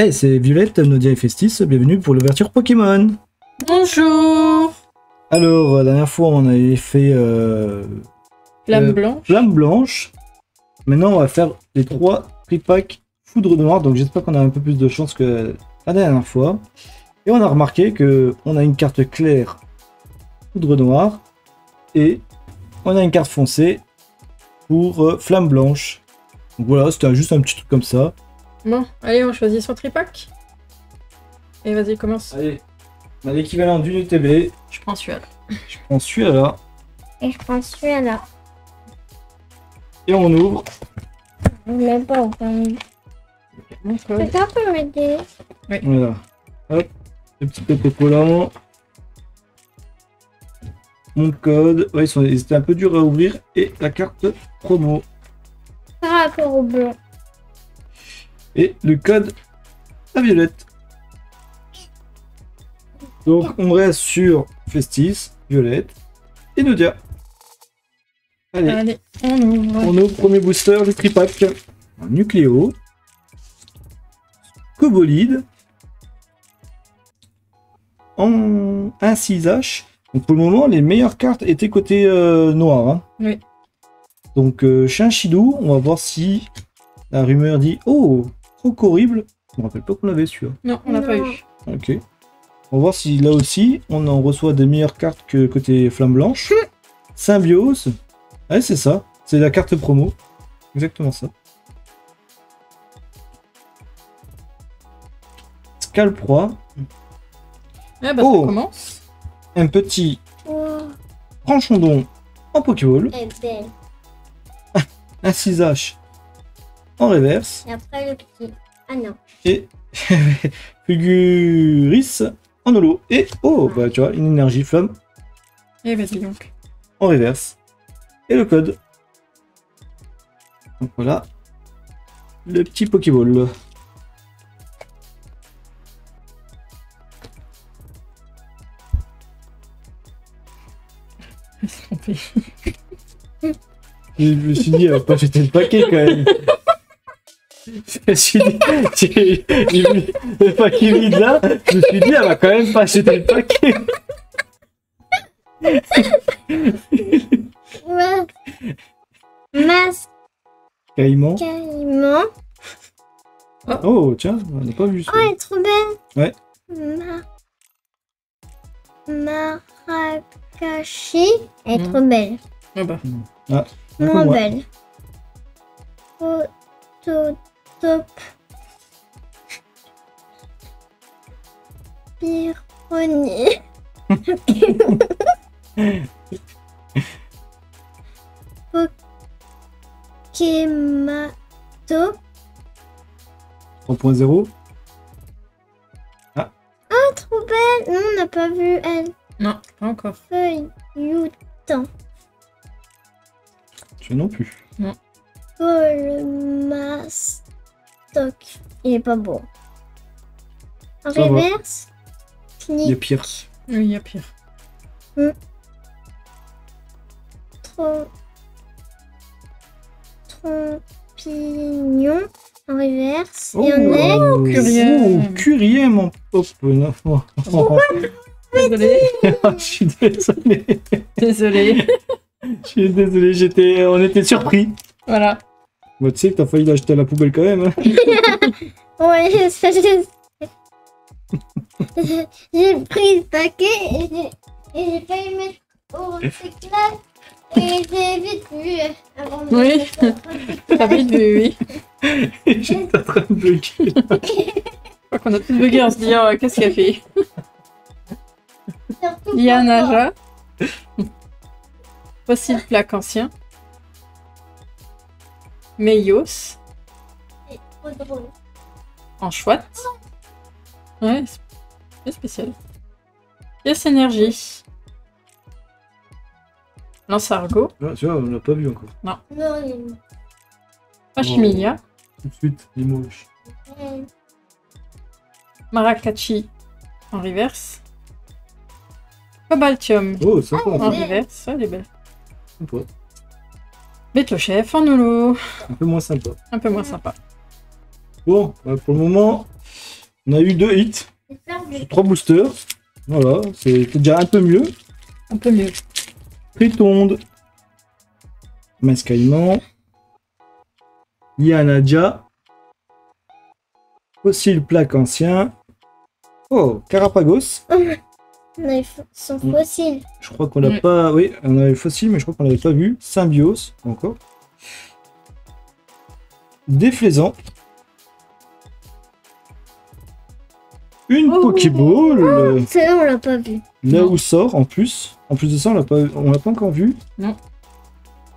Hey, c'est Violette, Nodia et Festis, bienvenue pour l'ouverture Pokémon. Bonjour. Alors, la dernière fois, on avait fait Flamme blanche. Flamme blanche. Maintenant, on va faire les 3 tripacks Foudre noire, donc j'espère qu'on a un peu plus de chance que la dernière fois. Et on a remarqué que on a une carte claire Foudre noire et on a une carte foncée pour Flamme blanche. Donc voilà, c'était juste un petit truc comme ça. Bon, allez, on choisit son tripack. Et vas-y, commence. Allez, on a l'équivalent d'une UTB. Je prends celui-là. Je prends celui-là Et je prends celui-là. et on ouvre. Je ne l'ai pas ouvert. Quelqu'un peut m'aider? Voilà. Hop, le petit autocollant. Mon code. Ouais, ils étaient un peu durs à ouvrir. Et la carte promo. Par rapport au blanc. Et le code à Violette. Donc on reste sur Festis, Violette et Nodia. Allez, Allez, on ouvre. on ouvre premier booster du tripack. Un Nucléo. Cobolide. En 1-6H. Donc pour le moment, les meilleures cartes étaient côté noir. Hein. Oui. Donc Chinchidou, on va voir si la rumeur dit « Oh, trop horrible !» Je me rappelle pas qu'on l'avait celui-là. Non, on l'a pas Non. eu. Ok. On va voir si là aussi, on en reçoit des meilleures cartes que côté Flamme Blanche. Symbiose. Ouais, c'est ça. C'est la carte promo. Exactement ça. Scalproie. Ah bah Oh. ça commence. Un petit Oh, Tranchondon en Pokéball. elle est belle. Un 6H en reverse. Et après le petit. Ah non. Et Fulguris en holo. Et oh, bah tu vois, une énergie flamme Et vas-y donc. en reverse. Et le code. Donc voilà. Le petit Pokéball. Trompé. Je me suis dit, pas jeter le paquet quand même. Je me suis dit, j'ai vu le paquet vide là. Je me suis dit, elle va quand même pas jeter le paquet. Ouais. Masque Caïman. caïman. Oh, tiens, on n'a pas vu ça. Oh, elle est trop belle. Ouais. Marakashi. Elle est trop belle. Ah bah. Un peu Moins moins. belle. Phototop. Pyrrhonier. Pokémato. 3.0. Ah, trop belle. Non, on n'a pas vu elle. Non, pas encore. Feuille. Youtan. Tu non plus. Colmastoc. Il est pas beau. En Ça va. reverse. Il y a Sneak. pire. Oui, il y a pire. Trompignon. En reverse. Oh, Et en est. Curien. Oh, Curien, mon pop. Non, non. Désolé. Je suis désolé. Désolé. Je suis désolé, on était surpris. Voilà. Moi, tu sais que t'as failli l'acheter à la poubelle quand même. Hein. Ouais, je sais. J'ai pris le paquet et j'ai failli mettre au recyclage. Et j'ai vite vu avant de Oui. mettre au recyclage. T'as vite vu, oui. J'étais en train de bugger. Je crois qu'on a tous bugué en se disant qu'est-ce qu'elle fait. Surtout Lianaja. Fossile plaque ancien. Meios. C'est trop drôle. En chouette. Ouais, c'est spécial. Pièce énergie. Lance-argot. Ah, tu vois, on l'a pas vu encore. Non, il Pachimilia. Tout de suite, il est moche. est Marakachi. En reverse. Cobaltium. Oh, sympa. En belle. reverse. Elle est belle. Sympa. Bétlochef en holo. Un peu moins sympa. Un peu moins sympa. Bon, bah, pour le moment, On a eu 2 hits. J'ai perdu. 3 boosters. Voilà, c'est déjà un peu mieux. Un peu mieux. Tritonde. Mascaillement. Yanadja. Fossile plaque ancien. Oh, Carapagos. On a eu son fossile. Je crois qu'on l'a pas... Oui, on avait le fossile, mais je crois qu'on l'avait pas vu. Symbiose, encore. Déflaisant. Une Oh. Pokéball. Celle-là, on l'a pas vu. Là Non. où sort, en plus. En plus de ça, on l'a pas encore vu.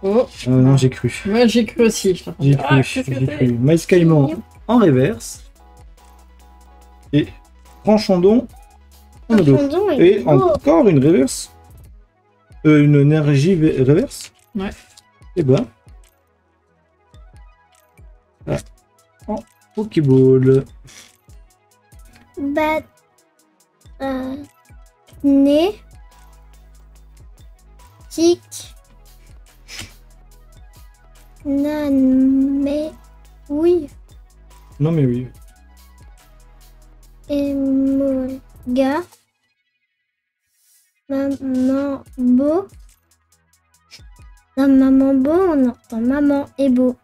Oh, Non, j'ai cru. moi j'ai cru aussi. J'ai Ah, cru, qu'est-ce que j'ai c'est cru. Maïscaillement en reverse. Et Franchandon en holo. Fondon est Et beau. encore une reverse. Une énergie reverse. Ouais. Et ben. Ah. En Pokéball. Bah, nez, tic, nan, mais oui, Non mais oui. émolga, maman beau. Dans maman beau, on entend maman est beau.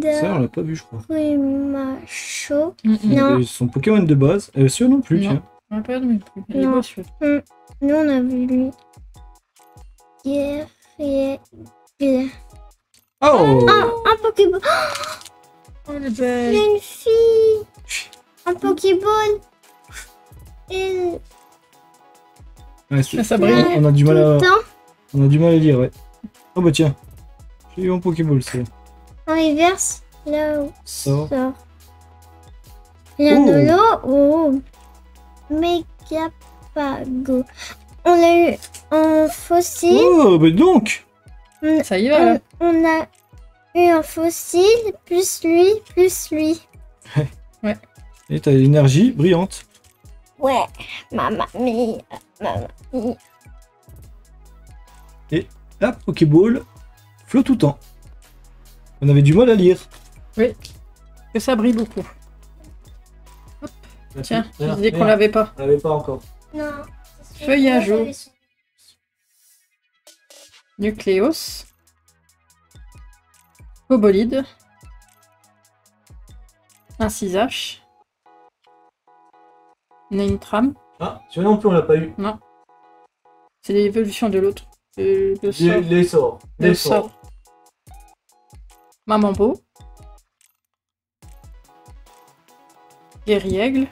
Ça, on l'a pas vu, je crois. Macho. Non. Et son Pokémon de base. Sûr non plus, Non. tiens. On l'a pas non plus. Il est Non. beau celui-là. Nous, on a vu lui. Guerrier. Oh Un Pokéball. Oh, elle est Il y belle. a une fille. Un Pokéball. Et Ouais, Ça brille. On a du tout mal le à... temps, On a du mal à lire, ouais. Oh bah tiens. J'ai eu un Pokéball, c'est... en reverse, là où Sort. sort. Il y a un Oh. holo. Oh. Megapago. On l'a eu en fossile. Oh, bah donc Ça y va là. On a eu un fossile, plus lui. Et t'as l'énergie brillante. Ouais, maman mia, maman mia. La Pokéball flotte tout le temps. On avait du mal à lire. Que ça brille beaucoup. Tiens, je disais qu'on l'avait pas. On l'avait pas encore. Non. Feuillage eau. Nucléos. Cobolide. Un 6H. Naintram. Ah, celui-là non plus, on l'a pas eu. C'est l'évolution de l'autre. Le sort. Les sorts. Le sort. Mamambo. Guerriègle.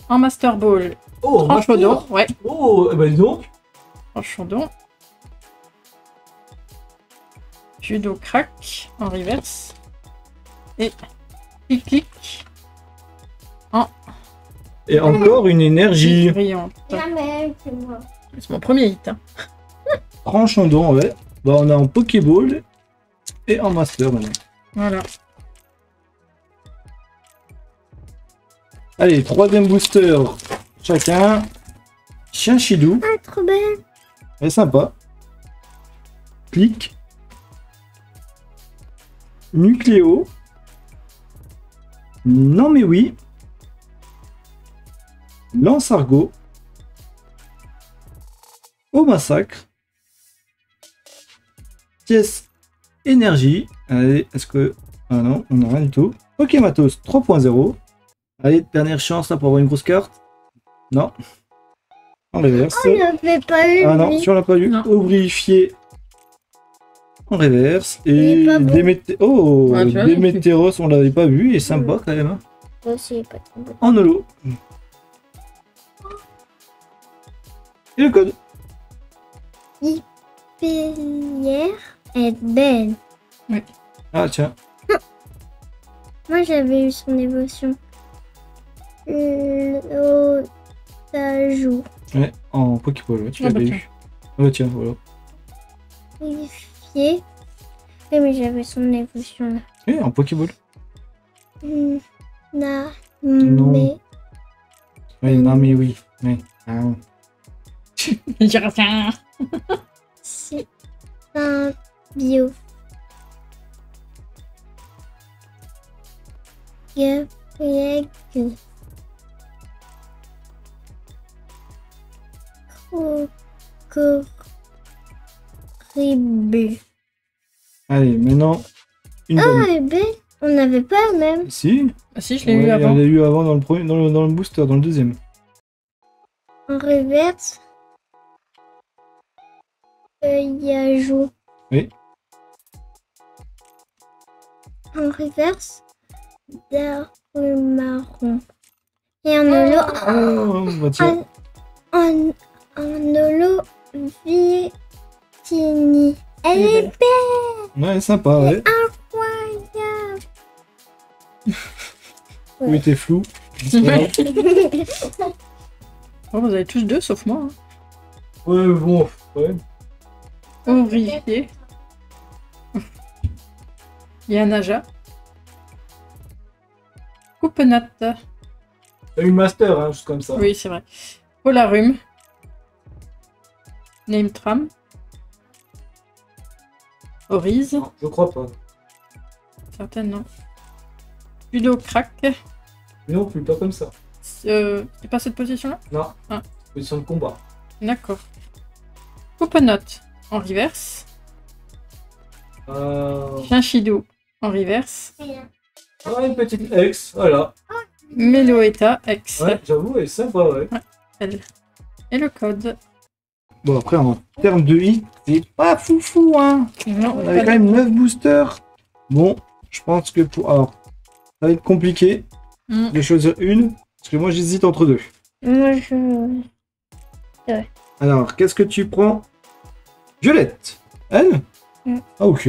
En Master Ball. Oh, Tranchodon. Ouais, Oh, bah dis donc. Tranchodon. Judo Crack en reverse. Et Clic. Et encore une énergie. Brillante. Jamais, c'est moi. C'est mon premier hit. Hein. Franchandon, ouais. Bah, on a en Pokéball et en Master maintenant. Voilà. Allez, troisième booster chacun. Chien Chidou, Ah, trop belle. elle est sympa. Clic. Nucléo. Non mais oui. Lance-Argot. Au massacre. Pièce énergie. Allez, est-ce que... Ah non, on n'a rien du tout. Pokématos 3.0. Allez, dernière chance là pour avoir une grosse carte. Non. En reverse. On n'avait pas eu. Ah non, lui. si on l'a pas eu. Non. Ouvrifié en reverse. Il est Et pas beau. Oh, Ah, tu vois, Démétéros, on l'avait pas vu. Il est sympa quand même. Hein. Moi aussi, il est pas trop beau. En holo. Et le code. Pellière est belle. Ah tiens. Moi, j'avais eu son émotion. L'otajou. Ouais, en Pokéball, ouais, tu Ah, l'avais bah, eu. Ah bah tiens, voilà. Purifié. Oui, mais j'avais son émotion là. Et en Pokéball. Na. Non. Mais. Oui, non mais oui. Oui. Ah, non. Je retiens. C'est un bio. Gabriel. Corribé. Allez, maintenant, une Ah, bonne. eh ben, on n'avait pas le même. Si, Ah si, je l'ai ouais, eu avant. elle l'a eu avant dans le, premier, dans le booster, dans le deuxième. En reverse. Yajou. Oui. En reverse. Marron. Et en holo. Oh, bah tiens. En holo. Vitini. Elle Elle est est belle. belle. Ouais, sympa, ouais. Incroyable. Oui, t'es flou. C'est pas grave. Oh, vous avez tous deux, sauf moi. Hein. Ouais, bon, ouais. Ouvrier. Yanaja. Coupenat. T'as eu le master, hein, juste comme ça. Oui, c'est vrai. Polarum. Name Tram. Oriz. Non, je crois pas. Certainement. Judo Crack. Non plus, pas comme ça. C'est pas cette position-là? Non. Ah. Position de combat. D'accord. Coupenot en reverse. Chinchidou en reverse. Ah, une petite ex, voilà. Meloeta X. Ouais, j'avoue, elle est sympa, ouais. Elle. Et le code. Bon, après, en termes de hit, c'est pas foufou, hein. Non, On avait quand même 9 boosters. Bon, je pense que pour... Alors, ça va être compliqué de choisir une, parce que moi, j'hésite entre deux. Moi, je. Alors, qu'est-ce que tu prends? Violette. Elle? Mm. Ah, ok.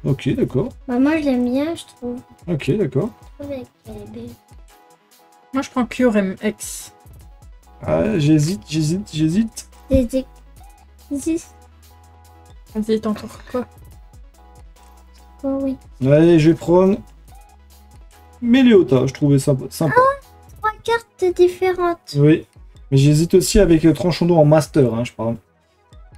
Ok, d'accord. Bah, moi, je l'aime bien, je trouve. Ok, d'accord. Je trouve qu'elle est belle. Moi, je prends Curem X. Ah, j'hésite. Des existe. Vas-y, t'entoures quoi? Oh oui. Allez, je vais prendre Méléota, je trouvais ça sympa. 3 cartes différentes. Oui, mais j'hésite aussi avec Tranchondo en master, hein, je parle.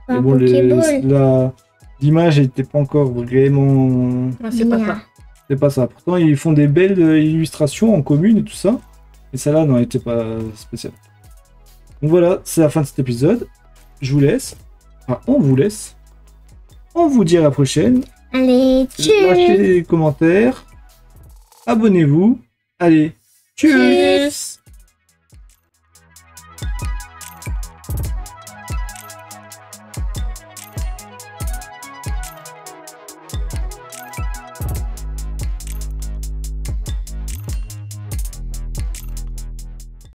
Mais Un bon, Pokéball. l'image n'était pas encore vraiment... Ouais, c'est pas Bien. ça. C'est pas ça. Pourtant, ils font des belles illustrations en commune et tout ça. Et celle-là, non, elle était pas spéciale. Donc voilà, c'est la fin de cet épisode. Je vous laisse. Enfin, on vous laisse. On vous dit à la prochaine. Allez, Lâchez tchuss. les commentaires. Abonnez-vous. Allez, tchuss. Tchuss.